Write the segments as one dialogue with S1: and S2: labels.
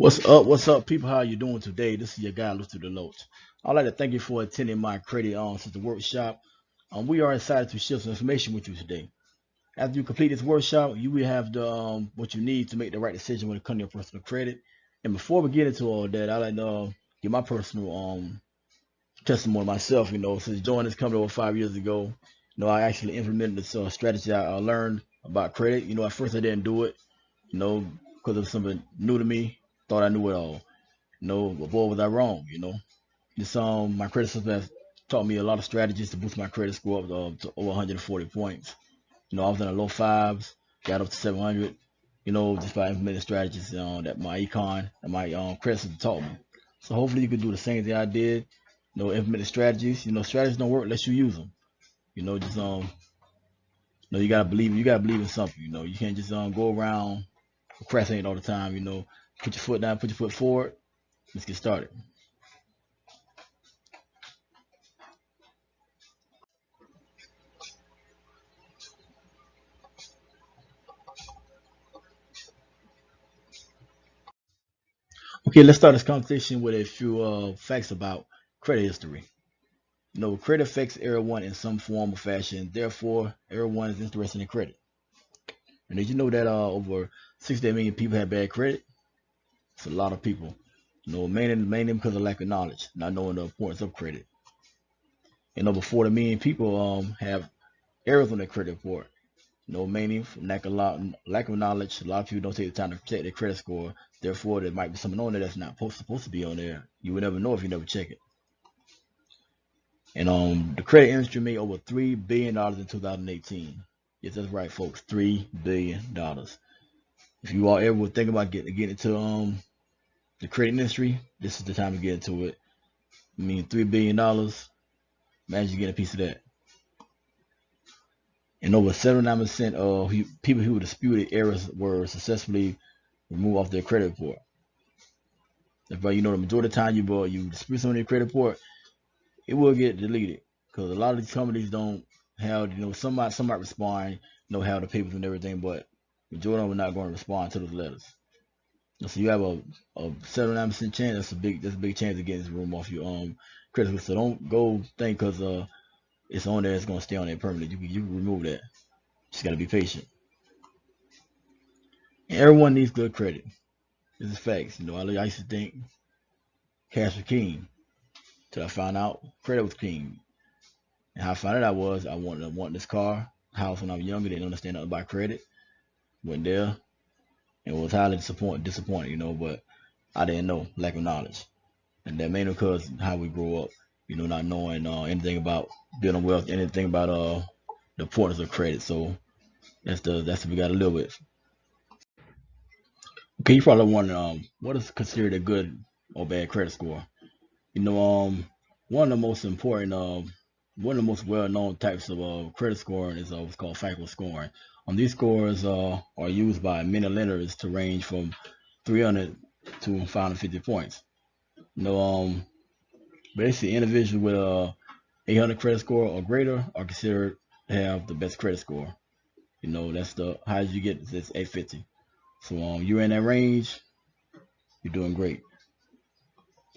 S1: What's up, people? How you doing today? This is your guy, Luther the Loach. I'd like to thank you for attending my credit the workshop. We are excited to share some information with you today. After you complete this workshop, you will have the what you need to make the right decision when it comes to your personal credit. And before we get into all that, I'd like to give my personal testimony myself. Since joining this company over 5 years ago, I actually implemented this strategy I learned about credit. At first I didn't do it, because it was something new to me. Thought I knew it all. But boy, was I wrong. This my credit system has taught me a lot of strategies to boost my credit score up to over 140 points. I was in the low fives, got up to 700. Just by implementing strategies that my econ and my credit system taught me. So hopefully you can do the same thing I did. Implement strategies. Strategies don't work unless you use them. Just you gotta believe. You gotta believe in something. You can't just go around procrastinating all the time. Put your foot down, put your foot forward. Let's get started. Okay, let's start this conversation with a few facts about credit history. Credit affects everyone in some form or fashion. Therefore, everyone is interested in credit. And did you know that over 60 million people have bad credit? It's a lot of people. Mainly because of lack of knowledge, not knowing the importance of credit. And over 40 million people have errors on their credit report. Mainly from lack of knowledge. A lot of people don't take the time to check their credit score. Therefore, there might be something on there that's not supposed to be on there. You would never know if you never check it. And the credit industry made over $3 billion in 2018. Yes, that's right, folks. $3 billion. If you all ever would think about getting into the credit industry, this is the time to get into it. I mean, $3 billion. Imagine getting a piece of that. And over 79% of people who disputed errors were successfully removed off their credit report. But the majority of the time you dispute something on your credit report, it will get deleted because a lot of these companies don't have, some might respond, have the papers and everything, but majority of them are not going to respond to those letters. So you have a 79% chance. That's a big chance of getting this room off your credit. So don't go think because it's on there, it's going to stay on there permanently. You can remove that. Just got to be patient. And everyone needs good credit. This is facts. I used to think cash was king till I found out credit was king. And how I found it out was I wanted this car, house when I was younger. Didn't understand nothing about credit. Went there and was highly disappointed, but I didn't know, lack of knowledge. And that mainly because how we grow up, not knowing anything about building wealth, anything about the importance of credit. So that's what we got to live with. Okay, you probably wondering what is considered a good or bad credit score? One of the most important one of the most well-known types of credit scoring is what's called FICO scoring. These scores are used by many lenders to range from 300 to 550 points. Basically, individuals with a 800 credit score or greater are considered to have the best credit score. That's the highest you get is 850. So you're in that range, you're doing great.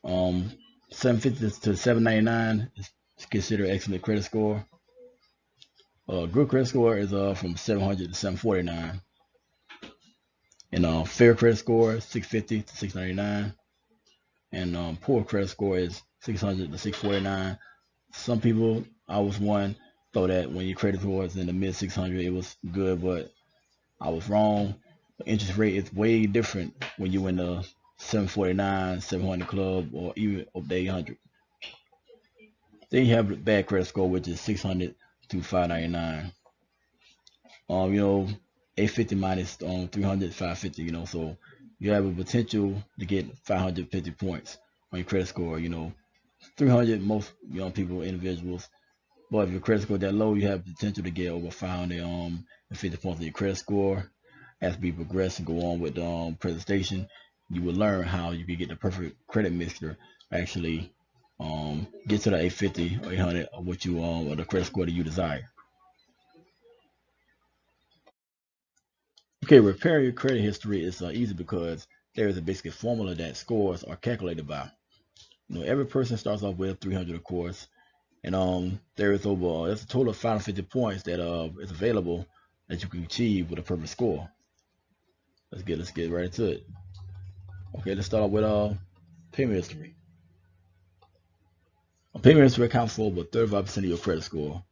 S1: 750 to 799 is considered excellent credit score. Good credit score is from 700 to 749. And fair credit score is 650 to 699. And poor credit score is 600 to 649. Some people, I was one, thought that when your credit score is in the mid 600, it was good, but I was wrong. The interest rate is way different when you're in the 749, 700 club, or even up to 800. Then you have bad credit score, which is 600 to 599. 850 minus 300, 550. So you have a potential to get 550 points on your credit score. 300 most young people, individuals. But if your credit score is that low, you have potential to get over 550 points on your credit score. As we progress and go on with the presentation, you will learn how you can get the perfect credit mixture. Actually, get to the 850 or 800 or what you or the credit score that you desire. Okay, repairing your credit history is easy because there is a basic formula that scores are calculated by. Every person starts off with 300, of course, and there is over that's a total of 550 points that is available that you can achieve with a perfect score. Let's get right into it. Okay, let's start off with payment history. Payment history accounts for over 35% of your credit score,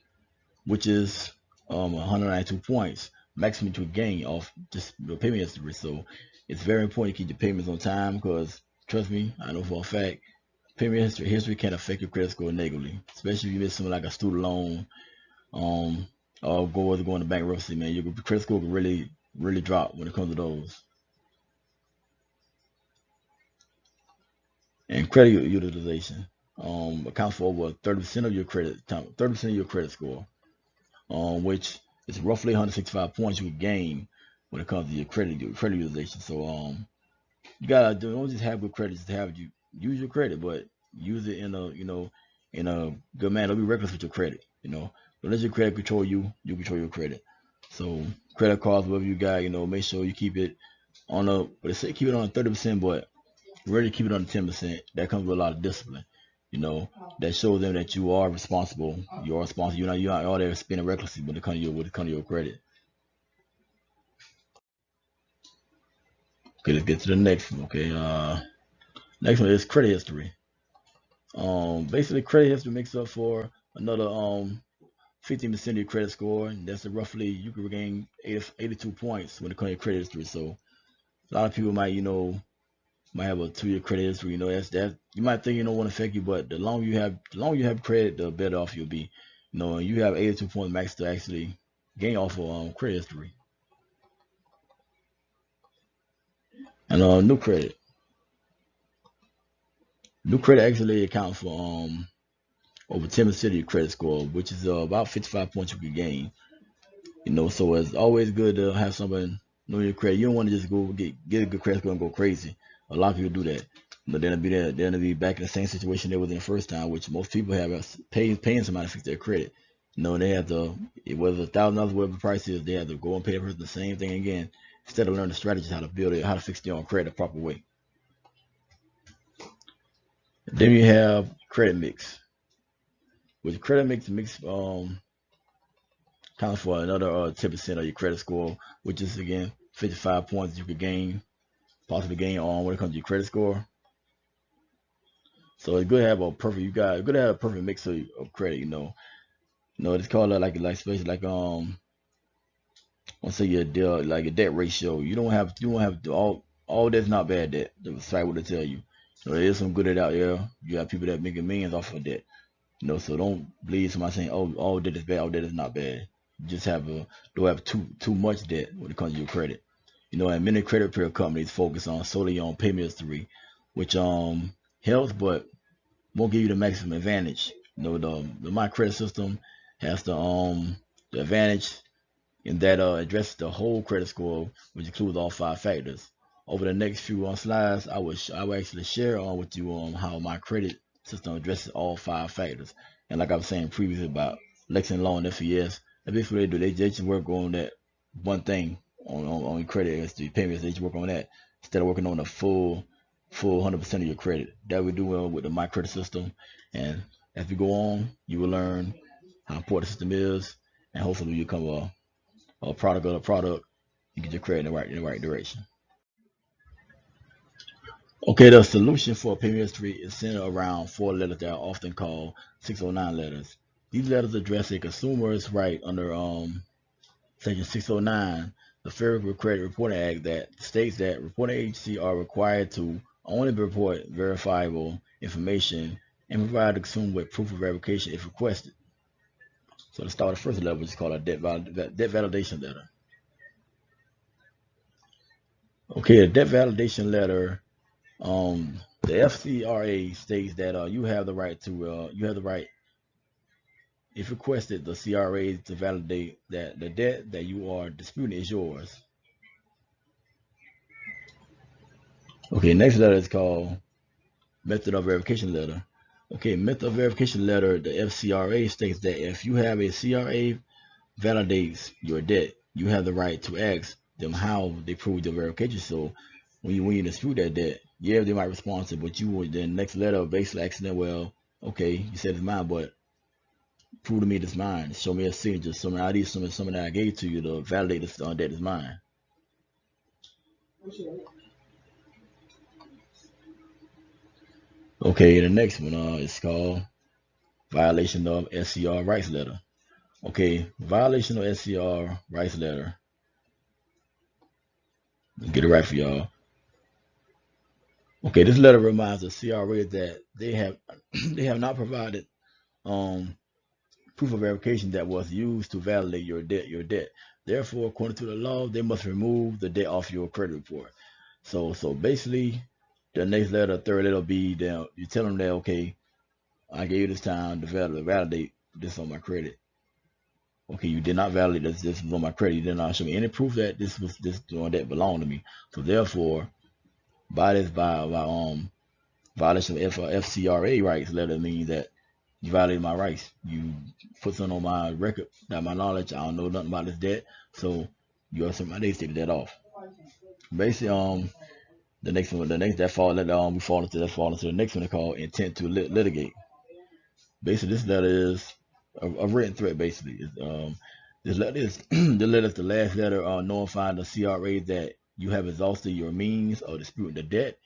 S1: which is 192 points maximum to gain off just your payment history. So it's very important to keep your payments on time because trust me, I know for a fact payment history can affect your credit score negatively, especially if you miss something like a student loan, um, or going to bankruptcy. Man, your credit score can really drop when it comes to those. And credit utilization accounts for over 30% of your 30% of your credit score, which is roughly 165 points you would gain when it comes to your credit utilization. So you gotta don't just have good credit, just have you use your credit, but use it in a good manner. Don't be reckless with your credit. Don't let your credit control you. You control your credit. So credit cards, whatever you got, make sure you keep it on a. But they say keep it on 30%, but really keep it on 10%. That comes with a lot of discipline. That shows them that you are responsible. You are responsible. You're not all there spending recklessly when it comes to your credit. Okay, let's get to the next one. Okay, next one is credit history. Basically, credit history makes up for another 15% of your credit score. And that's roughly you can regain 82 points when it comes to credit history. So a lot of people might have a 2-year credit history. That's that you might think won't affect you, but the longer you have credit, the better off you'll be. And you have 82 points max to actually gain off of credit history. And new credit actually accounts for over 10% of your credit score, which is about 55 points you can gain. So it's always good to have someone know your credit. You don't want to just go get a good credit score and go crazy. A lot of people do that. But then they'll be back in the same situation they were in the first time, which most people have paying somebody to fix their credit. They have to, whether $1,000, whatever the price is, they have to go and pay the person the same thing again instead of learning the strategies how to build it, how to fix their own credit the proper way. Then you have credit mix. With credit mix counts for another 10% of your credit score, which is again 55 points you could possibly gain on when it comes to your credit score. So it's good to have a perfect. Good to have a perfect mix of credit. It's called like especially like let's say your debt like a debt ratio. You don't have all that's not bad debt. The site will tell you. There is some good debt out there. You have people that making millions off of debt. So don't believe somebody saying, "Oh, all debt is bad. All debt is not bad." You just don't have too much debt when it comes to your credit. And many credit repair companies focus on solely on payment history, which helps, but won't give you the maximum advantage. The my credit system has the advantage in that addresses the whole credit score, which includes all 5 factors. Over the next few slides, I will actually share with you how my credit system addresses all 5 factors. And like I was saying previously about Lexington Law and FES, that's basically what they do. They just work on that one thing on your credit as the payments. They just work on that instead of working on the full 100% of your credit. That we do well with the my credit system. And as we go on, you will learn how important the system is, and hopefully you become a product of the product. You get your credit in the right direction. Okay, the solution for payment history is centered around 4 letters that are often called 609 letters. These letters address a consumer's right under Section 609, the Fair Credit Reporting Act, that states that reporting agencies are required to only report verifiable information and provide the consumer with proof of verification if requested. So let's start with the first level, which is called a debt validation letter. Okay, a debt validation letter. The FCRA states that you have the right, if requested, the CRA to validate that the debt that you are disputing is yours. Okay, next letter is called method of verification letter. Okay, method of verification letter, the FCRA states that if you have a CRA validates your debt, you have the right to ask them how they prove the verification. So when you dispute that debt, yeah, they might respond to, but you would then next letter basically asking them, well, okay, you said it's mine, but prove to me it's mine. Show me a signature, some ID, something that I gave to you to validate this debt is mine. Okay, the next one is called violation of SCR rights letter. Okay, violation of SCR rights letter. Get it right for y'all. Okay, this letter reminds the CRA that they have they have not provided um proof of verification that was used to validate your debt. Therefore, according to the law, they must remove the debt off your credit report. So basically, the next letter, third letter, will be that you tell them that, okay, I gave you this time to validate this on my credit. Okay, you did not validate this was on my credit. You did not show me any proof that this debt belonged to me. So therefore, by violation of FCRA rights letter means that you violated my rights. You put something on my record, not my knowledge. I don't know nothing about this debt, so you are something. They take that off. Basically, the next one, the next that fall that we fall into the next one called intent to litigate. Basically, this letter is a written threat. Basically, this letter is the letter is the last letter notifying the CRA that you have exhausted your means of disputing the debt,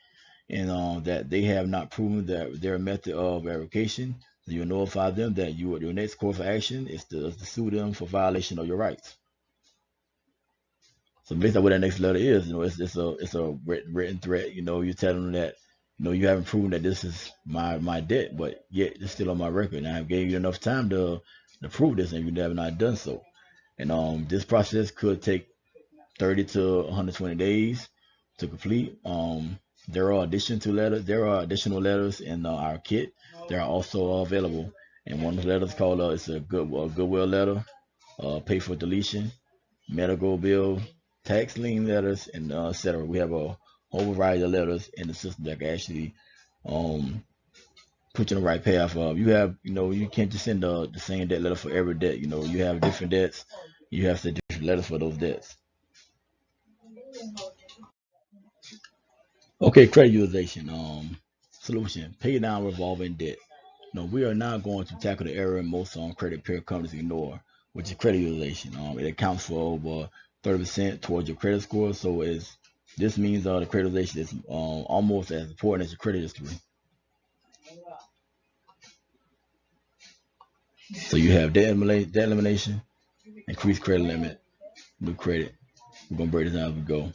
S1: and that they have not proven that their method of verification. So you notify them that your next course of action is to sue them for violation of your rights. So basically, what that next letter is, it's a written threat. You tell them that you haven't proven that this is my debt, but yet it's still on my record, and I have gave you enough time to prove this, and you have not done so. And this process could take 30 to 120 days to complete. There are additional letters in our kit. They are also available. And one of the letters called it's a goodwill letter, pay for deletion, medical bill, tax lien letters, and etc. We have a whole variety of letters in the system that can actually um put you in the right path. You can't just send the same debt letter for every debt. You have different debts. You have to different letters for those debts. Okay, credit utilization solution: pay down revolving debt. No, we are now going to tackle the area most credit repair companies ignore, which is credit utilization. It accounts for over 30% towards your credit score. So this means the credit utilization is almost as important as your credit history. So you have debt elimination, increased credit limit, new credit. We're gonna break this down as we go.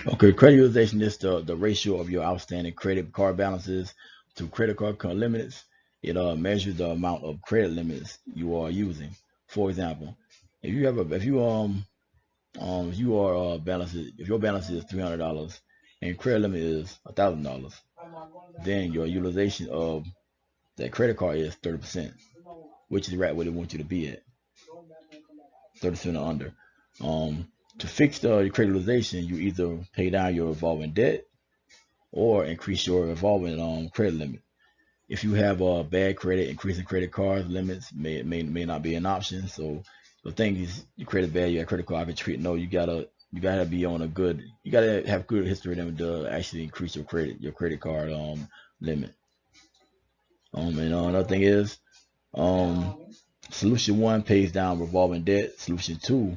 S1: Okay, credit utilization is the ratio of your outstanding credit card balances to credit card limits. It measures the amount of credit limits you are using. For example, if you are balances if your balance is $300 and credit limit is $1,000, then your utilization of that credit card is 30%, which is right where they want you to be at, 30% or under. To fix the credit utilization, you either pay down your revolving debt or increase your revolving credit limit. If you have bad credit, increasing credit card limits may not be an option. So the thing is, your credit bad, you have credit card treat. No, you gotta be on a good. You gotta have good history to actually increase your credit card limit. And another thing is, um, solution one pays down revolving debt. Solution two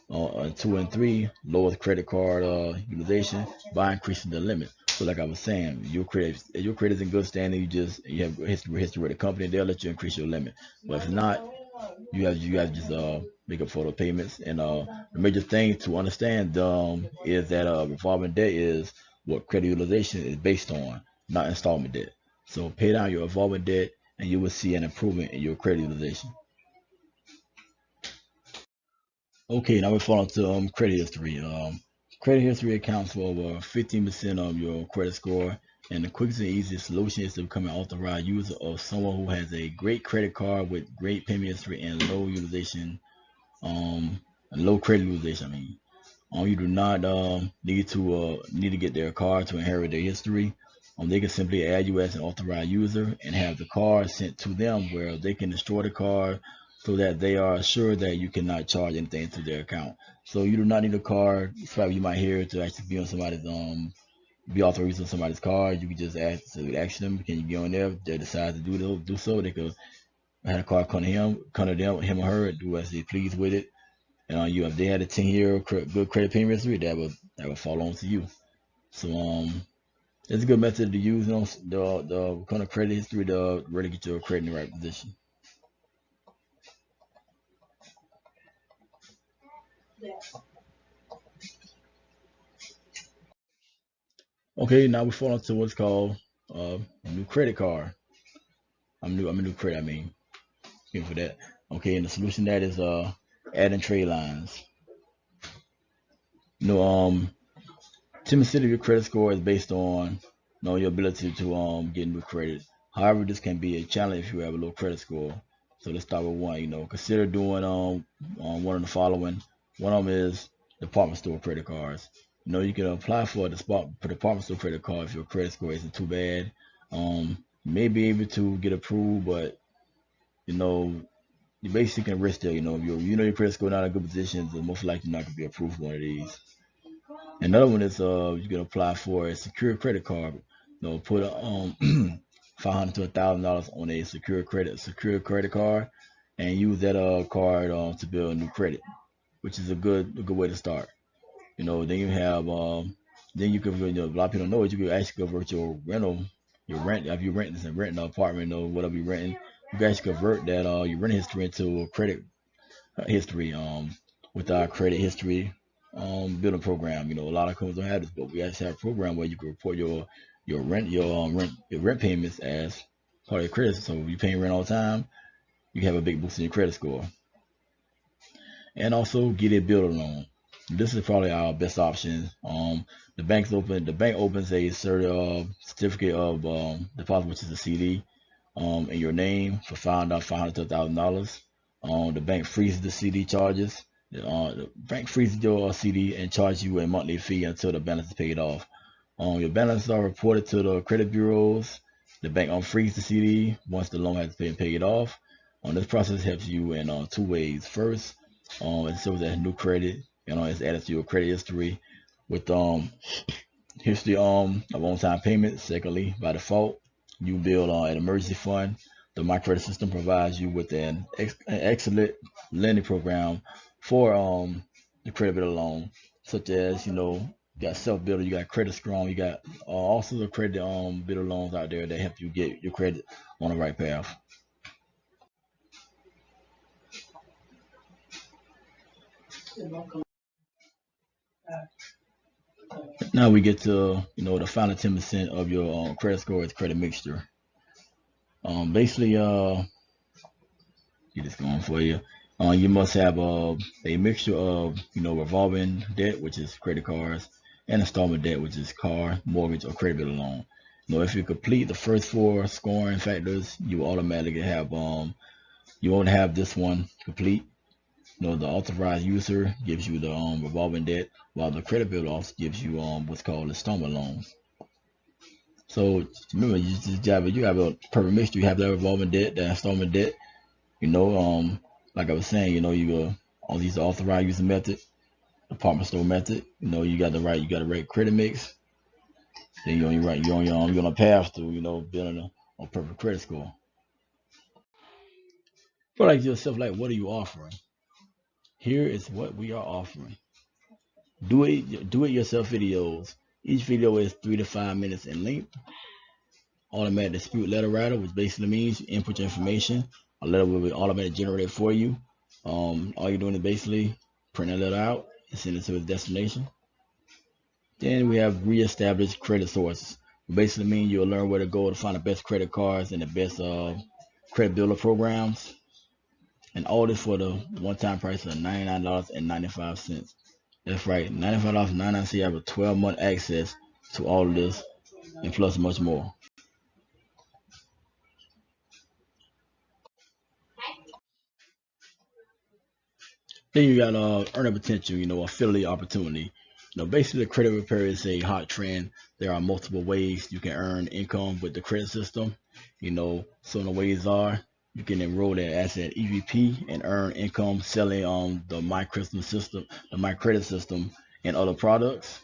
S1: and three lowers credit card utilization by increasing the limit. So like I was saying, your credit's in good standing. You have history with the company. They'll let you increase your limit. But if not, you have to just make up for the payments. And the major thing to understand is that revolving debt is what credit utilization is based on, not installment debt. So pay down your revolving debt, and you will see an improvement in your credit utilization. Okay, now we fall into credit history. Credit history accounts for over 15% of your credit score, and the quickest and easiest solution is to become an authorized user of someone who has a great credit card with great payment history and low utilization, low credit utilization. You do not need to get their card to inherit their history. They can simply add you as an authorized user and have the card sent to them, where they can destroy the card so that they are assured that you cannot charge anything to their account. So you do not need a card swipe you might hear to actually be on somebody's be authorized on somebody's card. You can just ask them, can you be on there? If they decide to do so, they could have a card come to them, him or her, do as they please with it. And if they had a 10-year good credit payment history, that would fall on to you. So it's a good method to use. You know, the kind of credit history to really get your credit in the right position. Okay, now we fall into what's called a new credit card. I'm a new credit. I mean, excuse me for that. Okay, and the solution to that is adding trade lines. You know, 10% of your credit score is based on your ability to get new credit. However, this can be a challenge if you have a low credit score. So let's start with one. Consider doing one of the following. One of them is department store credit cards. You can apply for department store credit card if your credit score isn't too bad. You may be able to get approved, but you basically can risk it. If your credit score not in a good position, so most likely not gonna be approved for one of these. Another one is you can apply for a secure credit card. Put $500 to $1,000 on a secure credit card, and use that card to build new credit, which is a good way to start. Then you have then you can a lot of people don't know it. You can actually convert your rent if you're renting an apartment or whatever you're renting. You can actually convert that your rent history into a credit history with our credit history building program. A lot of companies don't have this, but we actually have a program where you can report your rent payments as part of your credit. So if you're paying rent all the time, you have a big boost in your credit score. And also get a builder loan. This is probably our best option. The bank opens a certificate of deposit, which is a CD, in your name for $500 to $1,000. The bank freezes the CD charges. The bank freezes your CD and charges you a monthly fee until the balance is paid off. Your balances are reported to the credit bureaus. The bank unfreezes the CD once the loan has been paid off. This process helps you in two ways. First, it serves as new credit. It's added to your credit history with history of on-time payments. Secondly, by default, you build an emergency fund. The mycredit system provides you with an excellent lending program for the credit builder loan, such as you got self builder, you got credit strong, you got also the credit builder loans out there that help you get your credit on the right path. Now we get to the final 10% of your credit score is credit mixture. Basically, get this going for you. You must have a mixture of revolving debt, which is credit cards, and installment debt, which is car, mortgage, or credit builder loan. If you complete the first four scoring factors, you automatically have you won't have this one complete. The authorized user gives you the revolving debt, while the credit builder also gives you what's called installment loans. So remember, you have a perfect mixture. You have that revolving debt, that installment debt. Like I was saying, you go on these authorized user method, department store method. You got the right credit mix. Then you're on a path to building a perfect credit score. But like yourself, like what are you offering? Here is what we are offering. Do it yourself videos. Each video is 3 to 5 minutes in length. Automatic dispute letter writer, which basically means you input your information, a letter will be automatically generated for you. All you're doing is basically print a letter out and send it to its destination. Then we have reestablished credit sources. Basically mean you'll learn where to go to find the best credit cards and the best credit builder programs. And all this for the one-time price of $99.95. That's right, $95.99. You have a 12-month access to all of this and plus much more. Then you got earning potential, affiliate opportunity. Basically, credit repair is a hot trend. There are multiple ways you can earn income with the credit system. Some of the ways are You can enroll as an EVP and earn income selling the mycredit system, and other products.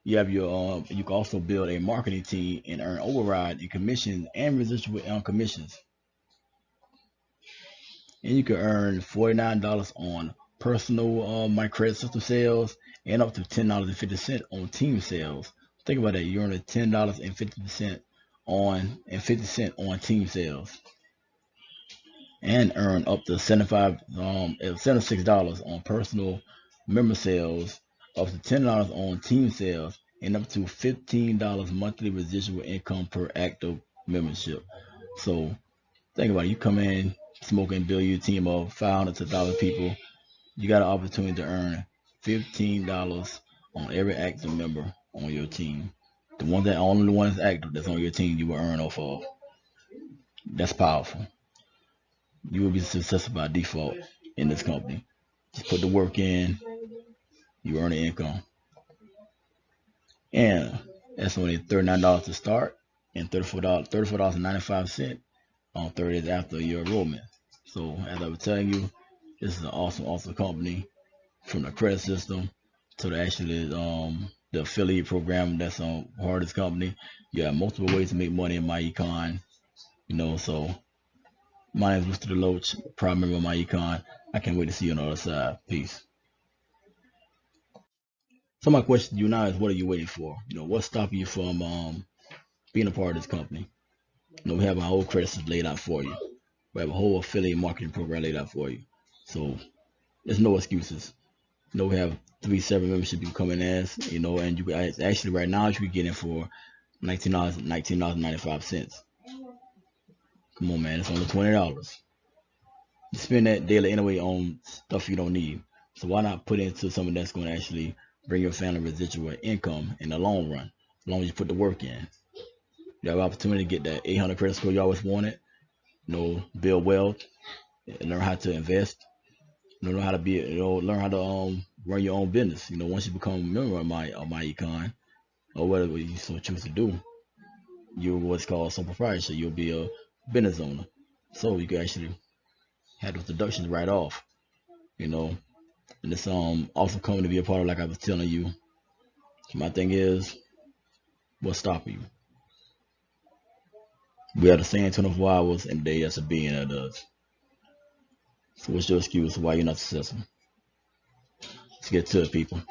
S1: You have your you can also build a marketing team and earn override in commissions and residual commissions. And you can earn $49 on personal mycredit system sales and up to $10.50 on team sales. Think about that. You're earning $10.50 on and 50 cents on team sales, and earn up to $76 on personal member sales, up to $10 on team sales, and up to $15 monthly residual income per active membership. So think about it. You come in, smoke and build your team of 500 to 1,000 people. You got an opportunity to earn $15 on every active member on your team. The one that only the one that's active that's on your team you will earn off of. That's powerful. You will be successful by default in this company. Just put the work in, you earn the income. And that's only $39 to start and $34.95 on 30 days after your enrollment. So as I was telling you, this is an awesome company, from the credit system to the affiliate program that's on part of this company. You have multiple ways to make money in myecon. So my name is Mr. Deloach, proud member of myecon. I can't wait to see you on the other side. Peace. So my question to you now is, what are you waiting for? What's stopping you from being a part of this company? We have our whole credit system laid out for you. We have a whole affiliate marketing program laid out for you. So there's no excuses. We have 3 separate membership you can come in as, and you actually right now you can get in for $19.95. Come on, man, it's only $20. You spend that daily anyway on stuff you don't need. So why not put into something that's going to actually bring your family residual income in the long run, as long as you put the work in. You have an opportunity to get that 800 credit score you always wanted. Build wealth, learn how to invest. Learn how to learn how to run your own business. Once you become a member of myecon, or whatever you so choose to do, you're what's called sole proprietor. You'll be a business owner, so you can actually have those deductions right off. And it's also coming to be a part of, like I was telling you. My thing is, what's stopping you? We have the same 24 hours in a day as a billionaire does. So what's your excuse why you're not successful? Let's get to it, people.